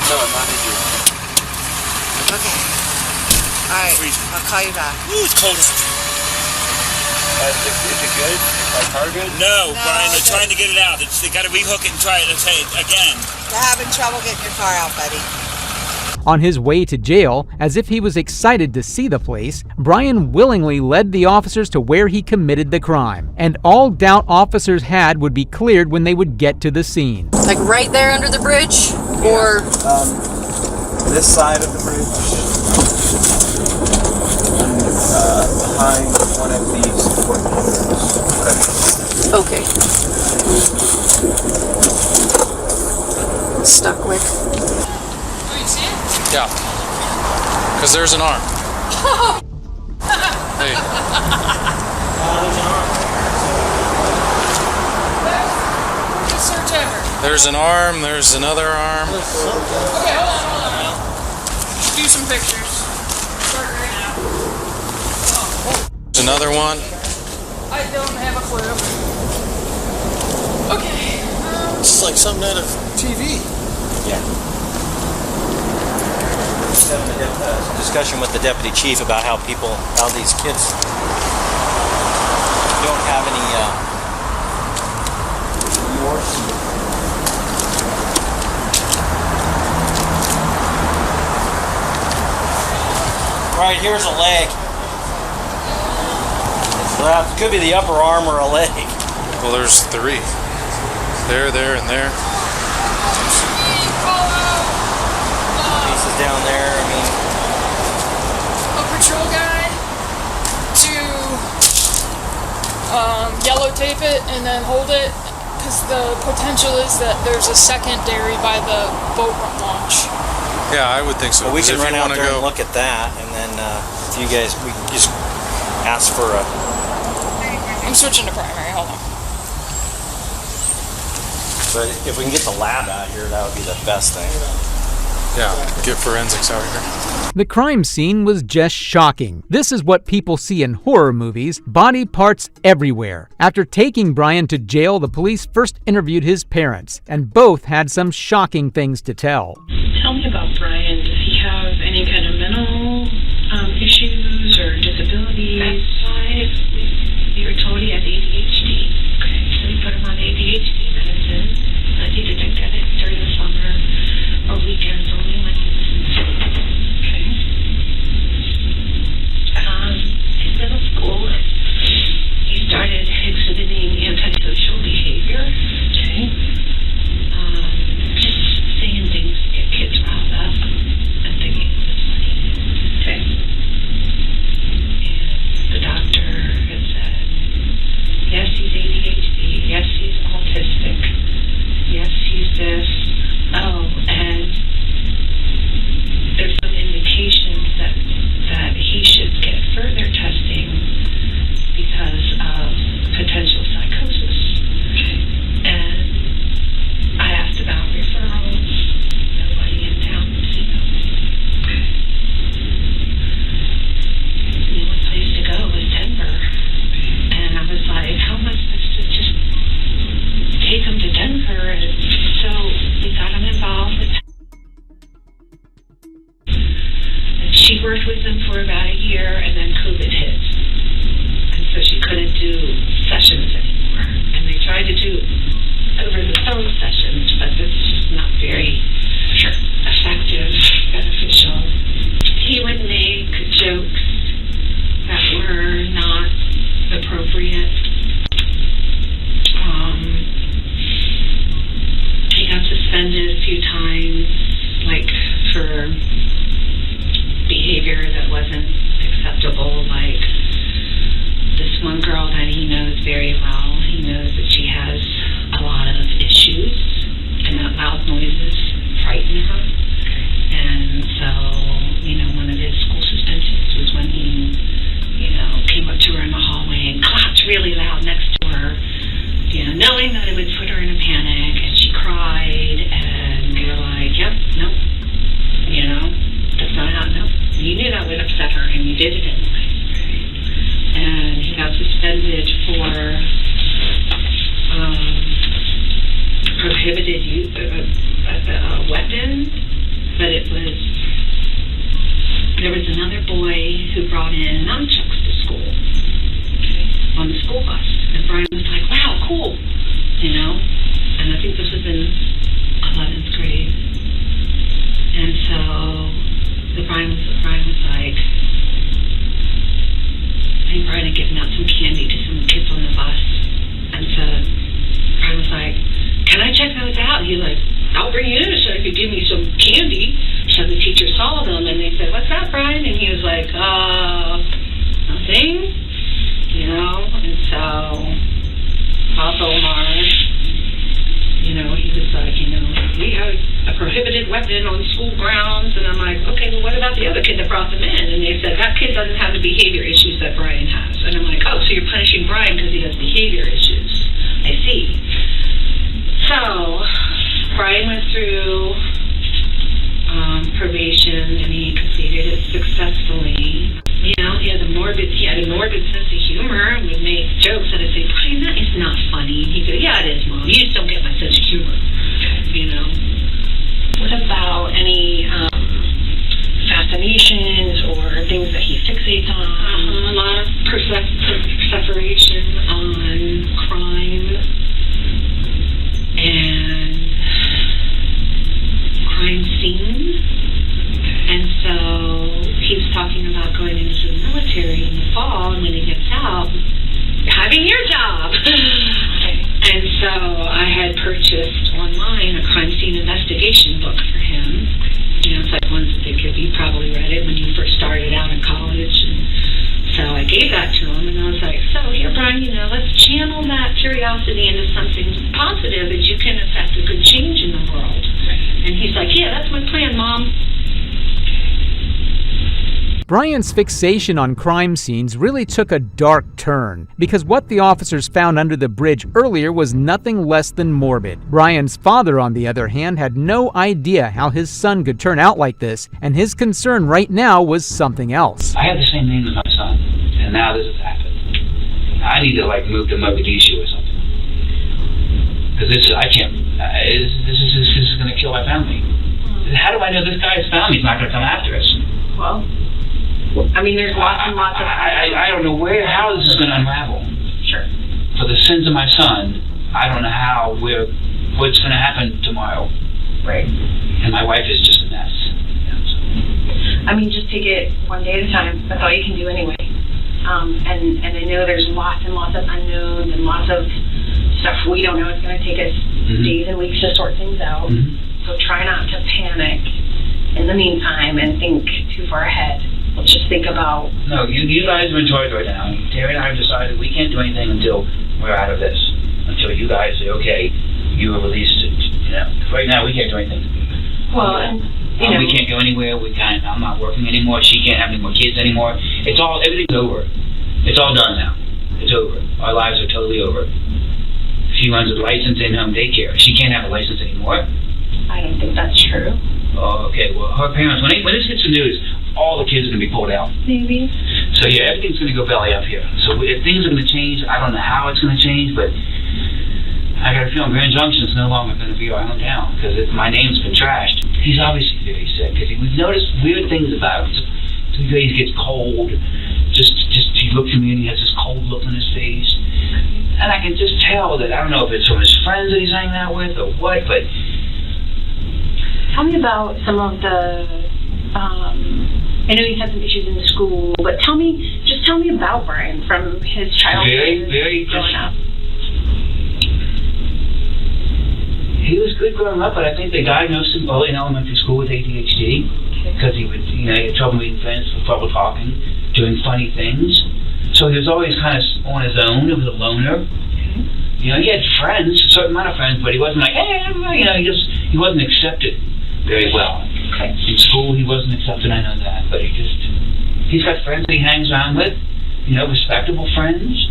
Speaker 10: No, I'm not injured.
Speaker 14: Okay. Alright, I'll call you back.
Speaker 13: Ooh, it's cold out.
Speaker 10: Is it good? My car good?
Speaker 5: No, Brian, they're trying to get it out. They got to rehook it and try it again.
Speaker 14: They're having trouble getting your car out, buddy.
Speaker 1: On his way to jail, as if he was excited to see the place, Brian willingly led the officers to where he committed the crime, and all doubt officers had would be cleared when they would get to the scene.
Speaker 8: Like right there under the bridge? Or
Speaker 12: This side of the bridge. Behind one of these support pillars.
Speaker 8: okay. Stuckwick.
Speaker 15: Yeah. Because there's an arm. Hey.
Speaker 8: Search ever.
Speaker 15: There's an arm, there's another arm.
Speaker 8: Okay, hold on. Do some pictures. Start right now.
Speaker 15: There's another one.
Speaker 8: I don't have a clue. Okay.
Speaker 11: This is like something out of TV.
Speaker 16: Yeah. Just having a discussion with the deputy chief about how these kids don't have any remorse. Right, here's a leg. So that could be the upper arm or a leg.
Speaker 15: Well, there's 3. There, and there.
Speaker 16: Pieces down there, I mean.
Speaker 17: A patrol guy to yellow tape it and then hold it, because the potential is that there's a secondary by the boat launch.
Speaker 15: Yeah, I would think so.
Speaker 16: Well, we can
Speaker 15: if
Speaker 16: run
Speaker 15: you
Speaker 16: out
Speaker 15: wanna
Speaker 16: there
Speaker 15: go,
Speaker 16: and look at that, and then if you guys, we can just ask for a.
Speaker 17: I'm switching to primary, hold on.
Speaker 16: But if we can get the lab out here, that would be the best thing.
Speaker 15: Yeah, get forensics out here.
Speaker 1: The crime scene was just shocking. This is what people see in horror movies, body parts everywhere. After taking Brian to jail, the police first interviewed his parents, and both had some shocking things to tell.
Speaker 18: Tell me about Brian. Does he have any kind of mental issues or disabilities? We were told he has ADHD. Okay, so we put him on ADHD medicine. He detected it during the summer or weekends only when he was in school. Okay. In middle school, he started exhibiting antisocial behavior. Okay. Just saying things to get kids riled up. prohibited use of a weapon, but there was another boy who brought in nunchucks to school, on the school bus, and Brian was like, wow, cool, you know, and I think this was in 11th grade, and so Brian was like, I think Brian had given out some candy to some kids on the bus, and so Brian was like, can I check those out? And he's like, I'll bring you in so you could give me some candy. So the teacher saw them and they said, what's that, Brian? And he was like, nothing, you know. And so Papa Omar, you know, he was like, you know, we have a prohibited weapon on school grounds. And I'm like, okay, well, what about the other kid that brought them in? And they said, that kid doesn't have the behavior issues that Brian has. And I'm like, oh, so you're punishing Brian because he has behavior issues. I see. So Brian went through probation and he completed it successfully. You know, he had a morbid sense of humor and would make jokes, and I'd say, Brian, that is not funny. He'd go, yeah, it is, Mom. You just don't get my sense of humor. You know. What about any fascinations or things that he fixates on? A lot of perseveration on crime and crime scene. And so he was talking about going into the military in the fall, and when he gets out, having your job. And so I had purchased online a crime scene investigation book for him. You know, it's like ones that they give. You probably read it when you first started out in college. And so I gave that to him, and I was like, so here, Brian, you know, let's channel that curiosity into something positive that you can affect a good change in the world. And he's like, yeah, that's my plan, Mom.
Speaker 1: Brian's fixation on crime scenes really took a dark turn, because what the officers found under the bridge earlier was nothing less than morbid. Brian's father, on the other hand, had no idea how his son could turn out like this, and his concern right now was something else.
Speaker 9: I have the same name as my son, and now this has happened. I need to move to Mogadishu or something, because this is going to kill my family. How do I know this guy's family's not going to come after us?
Speaker 18: Well, I mean, there's lots and lots of...
Speaker 9: I don't know how this is going to unravel.
Speaker 18: Sure.
Speaker 9: For the sins of my son, I don't know what's going to happen tomorrow.
Speaker 18: Right.
Speaker 9: And my wife is just a mess.
Speaker 18: I mean, just take it one day at a time. That's all you can do anyway. And I know there's lots and lots of unknowns and lots of stuff we don't know. It's going to take us days and weeks to sort things out. So try not to panic in the meantime and think too far ahead. Let's just think about...
Speaker 9: No, you guys are in charge right now. Terry and I have decided we can't do anything until we're out of this. Until you guys say, okay, you are released. You know, right now we can't do anything.
Speaker 18: Well, and you know,
Speaker 9: we can't go anywhere. I'm not working anymore. She can't have any more kids anymore. Everything's over. It's all done now. It's over. Our lives are totally over. She runs a license in-home daycare. She can't have a license anymore.
Speaker 18: I don't think that's true.
Speaker 9: Oh, okay. Well, her parents, when this hits the news, all the kids are going to be pulled out.
Speaker 18: Maybe.
Speaker 9: So yeah, everything's going to go belly up here. So if things are going to change, I don't know how it's going to change, but I got a feeling Grand Junction's no longer going to be our hometown because my name's been trashed. He's obviously very sick because we've noticed weird things about him. Some days he gets cold. Just he looks at me and he has this cold look on his face, and I can just tell that I don't know if it's from his friends that he's hanging out with or what, but.
Speaker 18: Tell me about some of the. I know he's had some issues in school, but tell me about Brian from his childhood.
Speaker 9: Very
Speaker 18: growing up.
Speaker 9: He was good growing up, but I think they diagnosed him early in elementary school with ADHD because he would, he had trouble meeting friends, trouble talking, doing funny things. So he was always kind of on his own. He was a loner. He had friends, a certain amount of friends, but he wasn't like, hey, he wasn't accepted very well.
Speaker 18: Okay.
Speaker 9: In school, he wasn't accepted, I know that, but he's got friends that he hangs around with, respectable friends,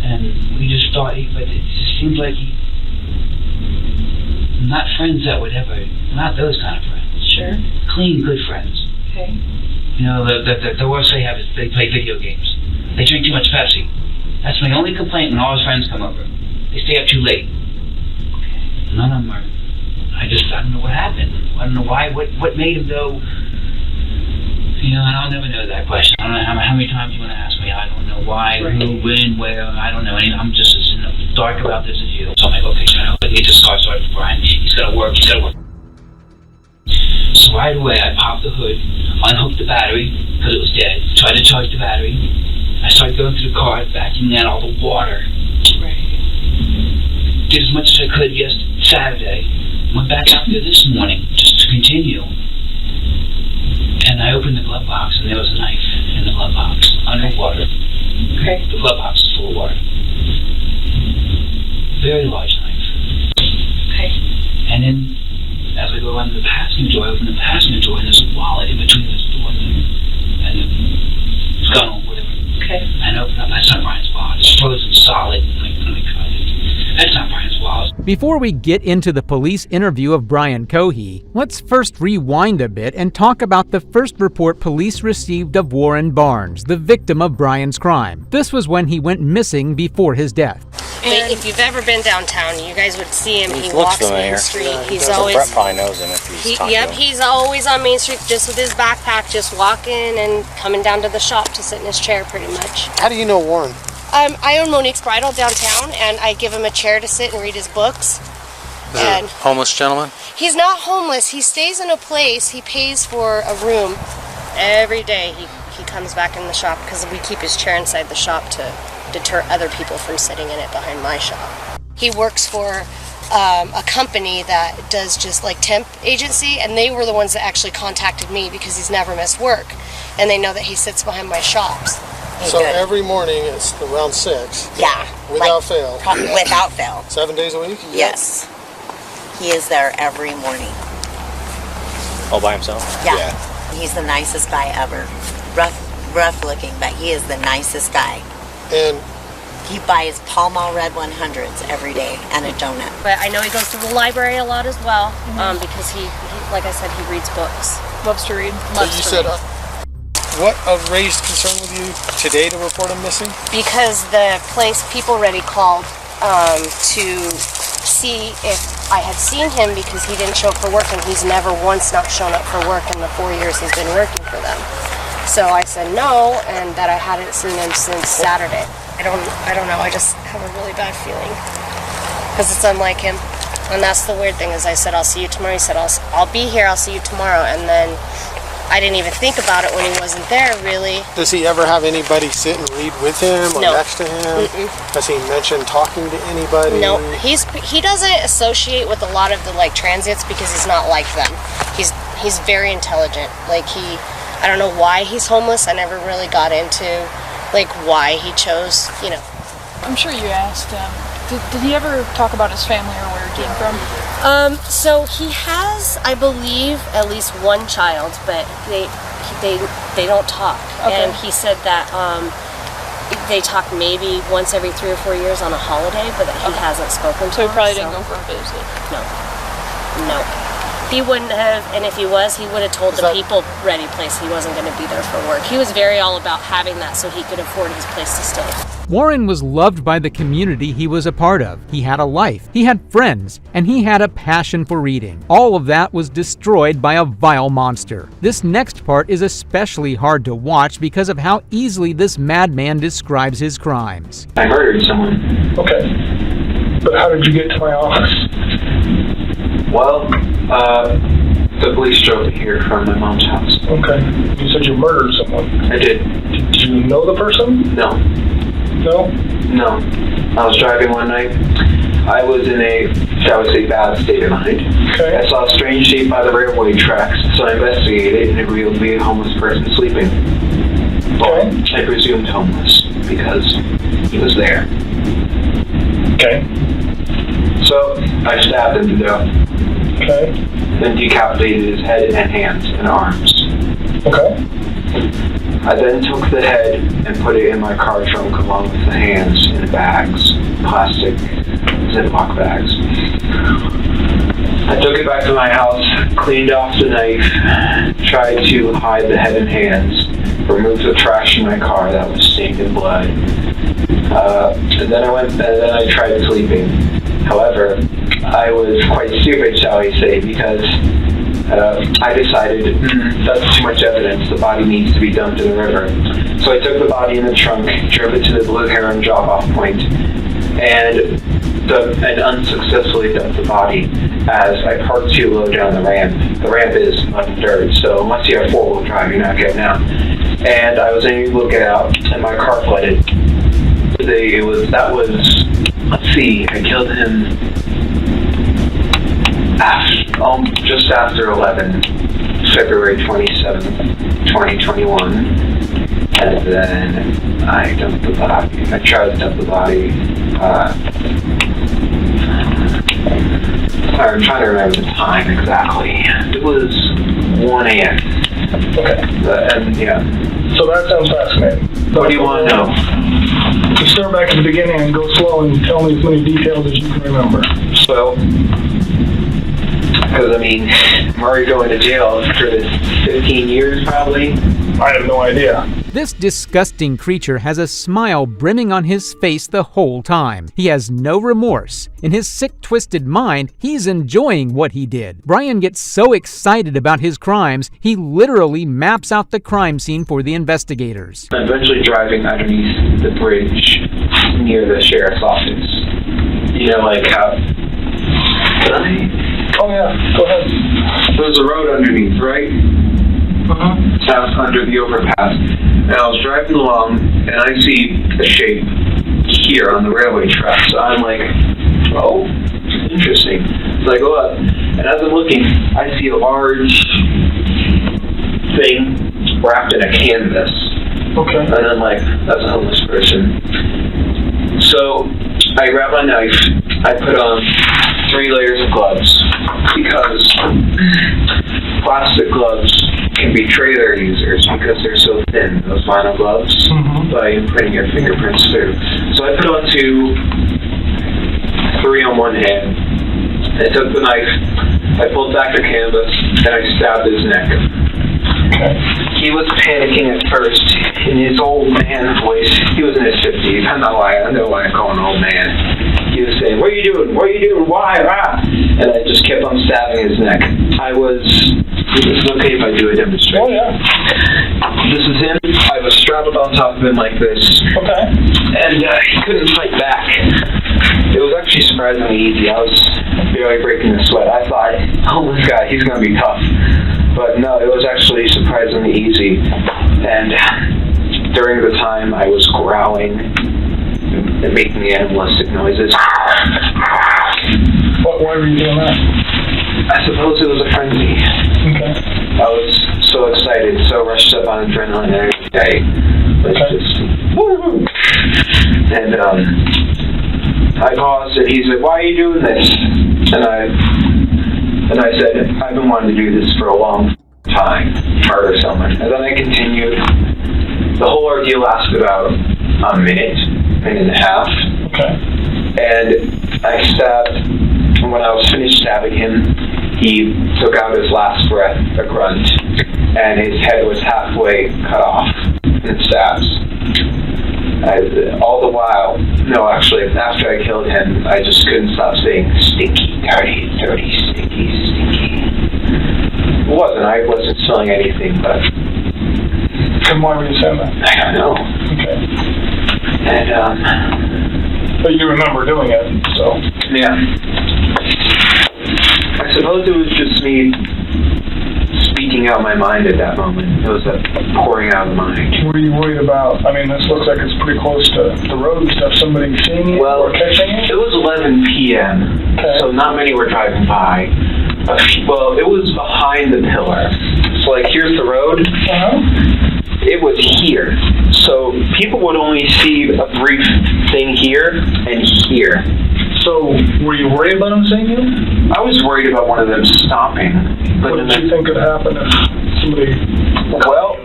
Speaker 9: and we just thought, but it just seems like not friends that would ever, not those kind of friends.
Speaker 18: Sure.
Speaker 9: Clean, good friends.
Speaker 18: Okay.
Speaker 9: The worst they have is they play video games. They drink too much Pepsi. That's my only complaint when all his friends come over. They stay up too late. None of them are. I don't know what happened. I don't know why. What made him go? You know, and I'll never know that question. I don't know how many times you want to ask me. I don't know why, who, when, where. I don't know. I'm just as in the dark about this as you. So I'm like, okay, it's a car started for Brian. He's got to work. So right away, I popped the hood, unhooked the battery because it was dead. Tried to charge the battery. I started going through the car, vacuuming out all the water. Did as much as I could Saturday. Went back out there this morning just to continue. And I opened the glove box and there was a knife in the glove box, underwater.
Speaker 18: Okay.
Speaker 9: The glove box is full of water. Very large knife.
Speaker 18: Okay.
Speaker 9: And then as I go around the passenger door, I open the passenger door and there's a wallet in between this door and the gun or whatever.
Speaker 18: Okay.
Speaker 9: And I open up, that's not Brian's wallet. It's frozen solid. That's not Brian's wallet.
Speaker 1: Before we get into the police interview of Brian Cohey, let's first rewind a bit and talk about the first report police received of Warren Barnes, the victim of Brian's crime. This was when he went missing before his death.
Speaker 8: And if you've ever been downtown, you guys would see him. He
Speaker 16: looks
Speaker 8: walks
Speaker 16: familiar.
Speaker 8: Main Street.
Speaker 16: Yeah,
Speaker 8: he's
Speaker 16: does.
Speaker 8: always.
Speaker 16: Brett probably knows him if he's talking to him.
Speaker 8: He's always on Main Street, just with his backpack, just walking and coming down to the shop to sit in his chair, pretty much.
Speaker 11: How do you know Warren?
Speaker 8: I own Monique's Bridal downtown, and I give him a chair to sit and read his books.
Speaker 15: Is it a homeless gentleman?
Speaker 8: He's not homeless. He stays in a place. He pays for a room every day. He comes back in the shop because we keep his chair inside the shop to deter other people from sitting in it behind my shop. He works for a company that does just like temp agency, and they were the ones that actually contacted me because he's never missed work, and they know that he sits behind my shops.
Speaker 11: So every morning it's around 6.
Speaker 19: Yeah.
Speaker 11: Without fail.
Speaker 19: Without fail.
Speaker 11: 7 days a week?
Speaker 19: Yes. He is there every morning.
Speaker 16: All by himself?
Speaker 19: Yeah. He's the nicest guy ever. Rough looking, but he is the nicest guy.
Speaker 11: And
Speaker 19: he buys Pall Mall Red 100s every day and a donut.
Speaker 8: But I know he goes to the library a lot as well, because he, like I said, he reads books.
Speaker 17: Loves to read.
Speaker 11: So you said, what raised concern with you today to report him missing?
Speaker 8: Because the people already called to see if I had seen him because he didn't show up for work, and he's never once not shown up for work in the 4 years he's been working for them. So I said no, and that I hadn't seen him since Saturday. I don't know, I just have a really bad feeling because it's unlike him. And that's the weird thing is I said, I'll see you tomorrow. He said, I'll be here, I'll see you tomorrow. And then I didn't even think about it when he wasn't there, really.
Speaker 11: Does he ever have anybody sit and read with him or
Speaker 8: No.
Speaker 11: next to him? Does he mention talking to anybody?
Speaker 8: No, he doesn't associate with a lot of the transients because he's not like them. He's very intelligent. I don't know why he's homeless. I never really got into why he chose,
Speaker 17: I'm sure you asked him. Did he ever talk about his family or where he came from?
Speaker 8: So he has, I believe, at least one child, but they don't talk.
Speaker 17: Okay.
Speaker 8: And he said that they talk maybe once every 3 or 4 years on a holiday, but that he hasn't spoken to
Speaker 17: So he
Speaker 8: them,
Speaker 17: probably didn't go for a visit.
Speaker 8: No. He wouldn't have, and if he was, he would have told the people ready place he wasn't going to be there for work. He was very all about having that so he could afford his place to stay.
Speaker 1: Warren was loved by the community he was a part of. He had a life, he had friends, and he had a passion for reading. All of that was destroyed by a vile monster. This next part is especially hard to watch because of how easily this madman describes his crimes.
Speaker 10: I murdered someone.
Speaker 2: Okay. But how did you get to my office?
Speaker 10: Well, the police drove me here from my mom's house.
Speaker 2: Okay. You said you murdered someone.
Speaker 10: I did.
Speaker 2: Did you know the person?
Speaker 10: No.
Speaker 2: No?
Speaker 10: No. I was driving one night. I was in a, shall we say, bad state of mind.
Speaker 2: Okay.
Speaker 10: I saw a strange shape by the railway tracks, so I investigated, and it revealed to be a homeless person sleeping. Well, I presumed homeless, because he was there.
Speaker 2: Okay.
Speaker 10: So, I stabbed him to death.
Speaker 2: Okay.
Speaker 10: Then decapitated his head and hands and arms.
Speaker 2: Okay.
Speaker 10: I then took the head and put it in my car trunk along with the hands in bags, plastic Ziploc bags. I took it back to my house, cleaned off the knife, tried to hide the head and hands, removed the trash in my car that was stained in blood. And then I tried sleeping. However, I was quite stupid, shall we say, because I decided that's too much evidence. The body needs to be dumped in the river. So I took the body in the trunk, drove it to the Blue Heron drop-off point, and unsuccessfly dumped the body as I parked too low down the ramp. The ramp is mud and dirt, so unless you have four-wheel drive, you're not getting out. And I was unable to get out, and my car flooded. Let's see, I killed him just after 11, February 27th, 2021. And then I dumped the body. I tried to dump the body. I'm trying to remember the time exactly. It was 1 a.m.
Speaker 20: Okay.
Speaker 10: And yeah.
Speaker 20: So that sounds fascinating.
Speaker 10: What do you want to know?
Speaker 20: To start back at the beginning and go slow and tell me as many details as you can remember.
Speaker 10: So, because I mean, I'm already going to jail for this 15 years probably.
Speaker 20: I have no idea.
Speaker 1: This disgusting creature has a smile brimming on his face the whole time. He has no remorse. In his sick, twisted mind, he's enjoying what he did. Brian gets so excited about his crimes, he literally maps out the crime scene for the investigators.
Speaker 10: I'm eventually driving underneath the bridge near the sheriff's office. You know, like how... Can I?
Speaker 20: Oh yeah, go ahead.
Speaker 10: There's a road underneath, right? Down under the overpass. And I was driving along, and I see a shape here on the railway track. So I'm like, oh, interesting. So I go up, and as I'm looking, I see a large thing wrapped in a canvas.
Speaker 20: Okay.
Speaker 10: And I'm like, that's a homeless person. So I grab my knife, I put on 3 layers of gloves, because plastic gloves can betray their users because they're so thin, those vinyl gloves, by imprinting your fingerprints through. So I put on 3 on one hand. I took the knife, I pulled back the canvas, and I stabbed his neck. He was panicking at first in his old man voice. He was in his 50s. I know why I call him old man. He was saying, "What are you doing? What are you doing? Why? Ah!" And I just kept on stabbing his neck. Is it okay if I do a demonstration?
Speaker 20: Oh, yeah.
Speaker 10: This is him. I was strapped on top of him like this.
Speaker 20: Okay.
Speaker 10: And he couldn't fight back. It was actually surprisingly easy. I was barely breaking a sweat. I thought, oh, this guy, he's going to be tough. But no, it was actually surprisingly easy. And during the time, I was growling and making animalistic noises.
Speaker 20: Why were you doing that?
Speaker 10: I suppose it was a frenzy.
Speaker 20: Okay.
Speaker 10: I was so excited, so rushed up on adrenaline every day. And I paused, and he said, "Why are you doing this?" And I said, "I've been wanting to do this for a long time, murder someone." And then I continued. The whole ordeal lasted about a minute and a half.
Speaker 20: Okay.
Speaker 10: And I stabbed, when I was finished stabbing him, he took out his last breath, a grunt, and his head was halfway cut off in stabs. All the while, no, actually, after I killed him, I just couldn't stop saying, "Stinky, dirty, dirty, stinky, stinky." I wasn't smelling anything, but...
Speaker 20: And why were you saying that?
Speaker 10: I don't know.
Speaker 20: Okay.
Speaker 10: And,
Speaker 20: but you remember doing it, so...
Speaker 10: Yeah. I suppose it was just me speaking out my mind at that moment. It was a pouring out of the mind.
Speaker 20: Were you worried about, I mean, this looks like it's pretty close to the road and stuff, somebody seeing you or catching you?
Speaker 10: It was 11 p.m., so not many were driving by. Well, it was behind the pillar. So, like, here's the road. It was here. So people would only see a brief thing here and here.
Speaker 20: So were you worried about them seeing you?
Speaker 10: I was worried about one of them stopping. But
Speaker 20: what did you think could happen if somebody...
Speaker 10: Well,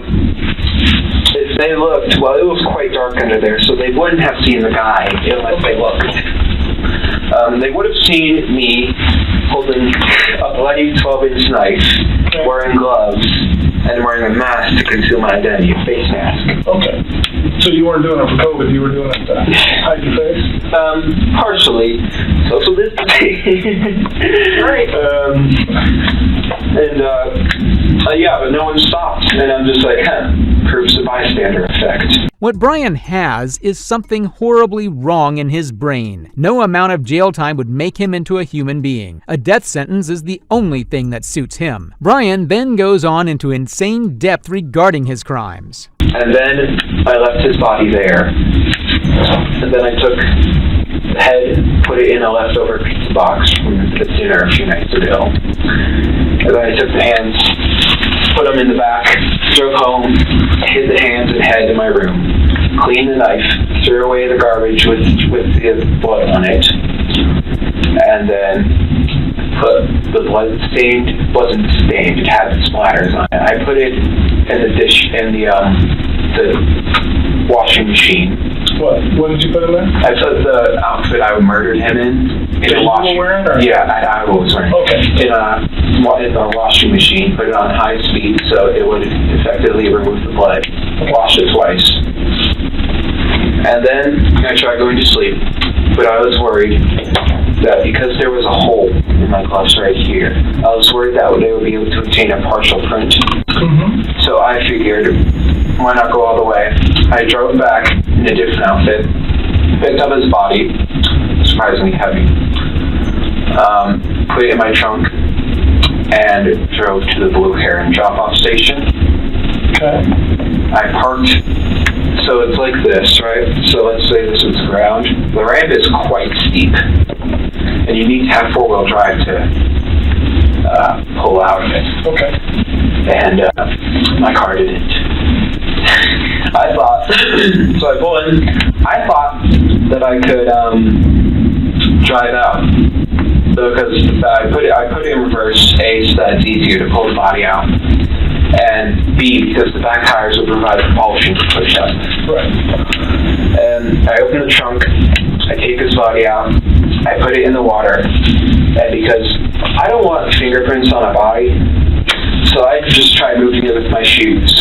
Speaker 10: if they looked, well, it was quite dark under there, so they wouldn't have seen the guy unless they looked. They would have seen me holding a bloody 12-inch knife, wearing gloves, and wearing a mask to conceal my identity, a face mask.
Speaker 20: Okay. So you weren't doing it for COVID, you were doing it to hide your face?
Speaker 10: Partially. Social distance. Right. Yeah, but no one stopped. And I'm just like, proves the bystander effect.
Speaker 1: What Brian has is something horribly wrong in his brain. No amount of jail time would make him into a human being. A death sentence is the only thing that suits him. Brian then goes on into insane depth regarding his crimes.
Speaker 10: And then I left his body there. And then I took the head, put it in a leftover pizza box from the dinner a few nights ago. And then I took the hands, put them in the back, drove home, hid the hands and head in my room, cleaned the knife, threw away the garbage with the blood on it, and then put the blood wasn't stained, it had splatters on it. I put it in the dish, in the washing machine.
Speaker 20: What did you put in there?
Speaker 10: I put the outfit I murdered him in a washing.
Speaker 20: Wearing, or?
Speaker 10: Yeah, I was wearing.
Speaker 20: Okay.
Speaker 10: In a washing machine, put it on high speed so it would effectively remove the blood. Wash it twice. And then I tried going to sleep, but I was worried that because there was a hole in my gloves right here, I was worried that they would be able to obtain a partial print.
Speaker 20: Mm-hmm.
Speaker 10: So I figured, why not go all the way? I drove back in a different outfit, picked up his body, surprisingly heavy, put it in my trunk, and drove to the Blue Heron drop-off station.
Speaker 20: Okay.
Speaker 10: I parked, so it's like this, right? So let's say this is the ground. The ramp is quite steep, and you need to have four-wheel drive to pull out of it.
Speaker 20: Okay.
Speaker 10: And my car didn't. I thought, so I pull in, I thought that I could drive out. Because I put it in reverse, A, so that it's easier to pull the body out, and B, because the back tires would provide propulsion to push up.
Speaker 20: Right.
Speaker 10: And I open the trunk, I take his body out, I put it in the water, and because I don't want fingerprints on a body, so I just try moving it with my shoes.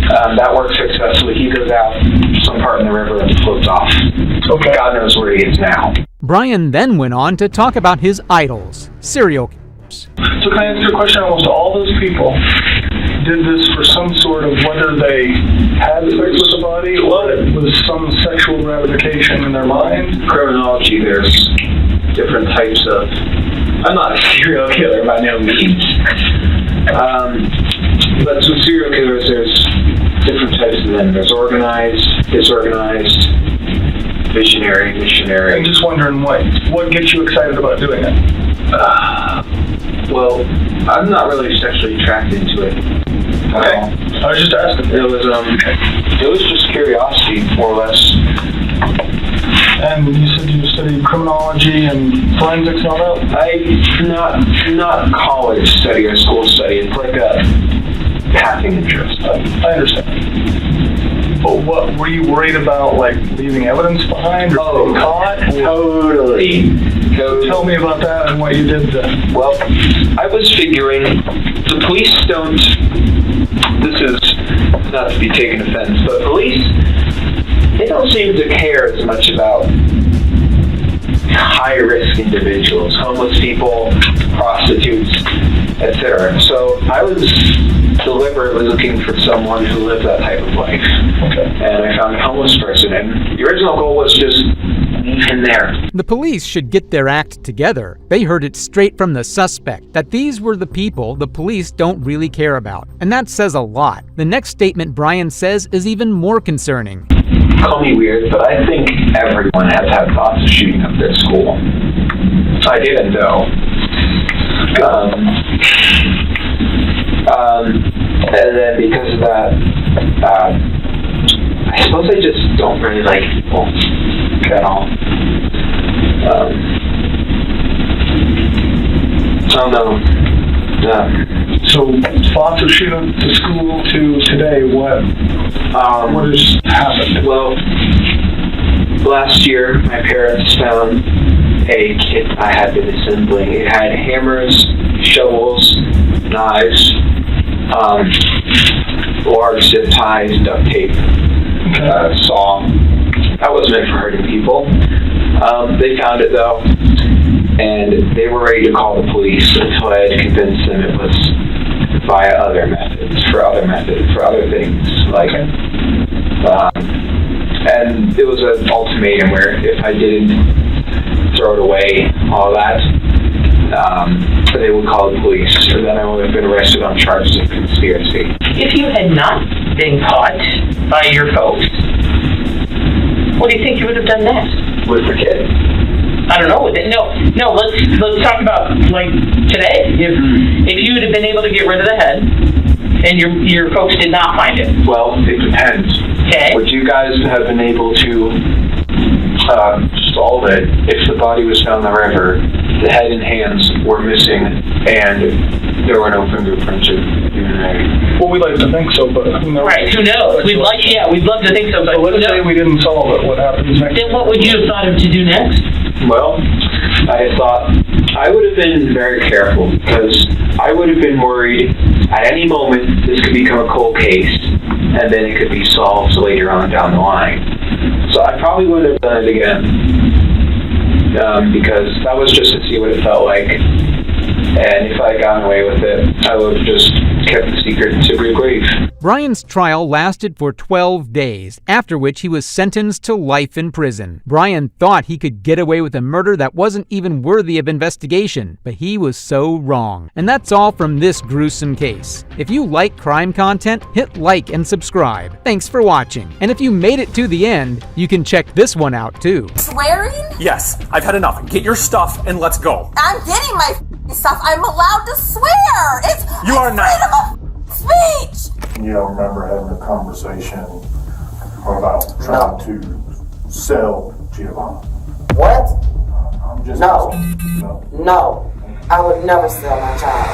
Speaker 10: That works successfully. He goes out some part in the river and floats off.
Speaker 20: Okay.
Speaker 10: God knows where he is now.
Speaker 1: Brian then went on to talk about his idols, serial killers.
Speaker 20: So can I ask you a question? Almost all those people did this for some sort of, whether they had sex with the body or it was some sexual gratification in their mind?
Speaker 10: Criminology, there's different types of... I'm not a serial killer by no means. But with serial killers, there's different types of them. There's organized, disorganized, visionary, missionary.
Speaker 20: I'm just wondering what gets you excited about doing it?
Speaker 10: Well, I'm not really sexually attracted to it.
Speaker 20: Okay. I was just asking.
Speaker 10: It was just curiosity, more or less.
Speaker 20: And you said you studied criminology and forensics and all that?
Speaker 10: Not college study or school study. It's like a passing interest.
Speaker 20: I understand. But what, were you worried about, like, leaving evidence behind or being caught?
Speaker 10: Totally.
Speaker 20: Tell me about that and what you did then.
Speaker 10: Well, I was figuring the police don't, this is not to be taken offense, but police, they don't seem to care as much about high-risk individuals, homeless people, prostitutes, etc. So I was deliberately looking for someone who lived that type of life.
Speaker 20: Okay.
Speaker 10: And I found a homeless person, and the original goal was just leave him there.
Speaker 1: The police should get their act together. They heard it straight from the suspect that these were the people the police don't really care about. And that says a lot. The next statement Brian says is even more concerning.
Speaker 10: Call me weird, but I think everyone has had thoughts of shooting up their school. I didn't know. And then because of that, I suppose I just don't really like people at all. I don't know.
Speaker 20: So thoughts of shooting up the school to today, what has happened?
Speaker 10: Well, last year my parents found a kit I had been assembling. It had hammers, shovels, knives, large zip ties, duct tape, saw. That wasn't meant for hurting people. They found it though, and they were ready to call the police until I had to convince them it was via other methods, for other things, like, and it was an ultimatum where if I didn't throw it away, all that, they would call the police, and then I would have been arrested on charges of conspiracy.
Speaker 5: If you had not been caught by your folks, what do you think you would have done next?
Speaker 10: With the kid?
Speaker 5: I don't know. No. Let's talk about like today. If you would have been able to get rid of the head, and your folks did not find it.
Speaker 10: Well, it depends.
Speaker 5: Okay.
Speaker 10: Would you guys have been able to solve it if the body was found in the river, the head and hands were missing, and there were no fingerprints of DNA?
Speaker 20: Well, we'd like to think so, but who knows?
Speaker 5: Right, who knows? We'd love to think so, but
Speaker 20: so let's say we didn't solve it. What happens next?
Speaker 5: Then what would you have thought of to do next?
Speaker 10: Well, I thought I would have been very careful, because I would have been worried at any moment this could become a cold case, and then it could be solved later on down the line. So I probably would have done it again, because that was just to see what it felt like. And if I had gotten away with it, I would have just kept the secret to a grave.
Speaker 1: Brian's trial lasted for 12 days, after which he was sentenced to life in prison. Brian thought he could get away with a murder that wasn't even worthy of investigation, but he was so wrong. And that's all from this gruesome case. If you like crime content, hit like and subscribe. Thanks for watching. And if you made it to the end, you can check this one out too.
Speaker 21: Swearing?
Speaker 22: Yes, I've had enough. Get your stuff and let's go.
Speaker 21: I'm getting my stuff. I'm allowed to swear. It's freedom of speech.
Speaker 23: You don't remember having a conversation about trying to sell Giovanna?
Speaker 21: What?
Speaker 23: I'm just
Speaker 21: No.
Speaker 23: asking.
Speaker 21: No. I would never sell my child.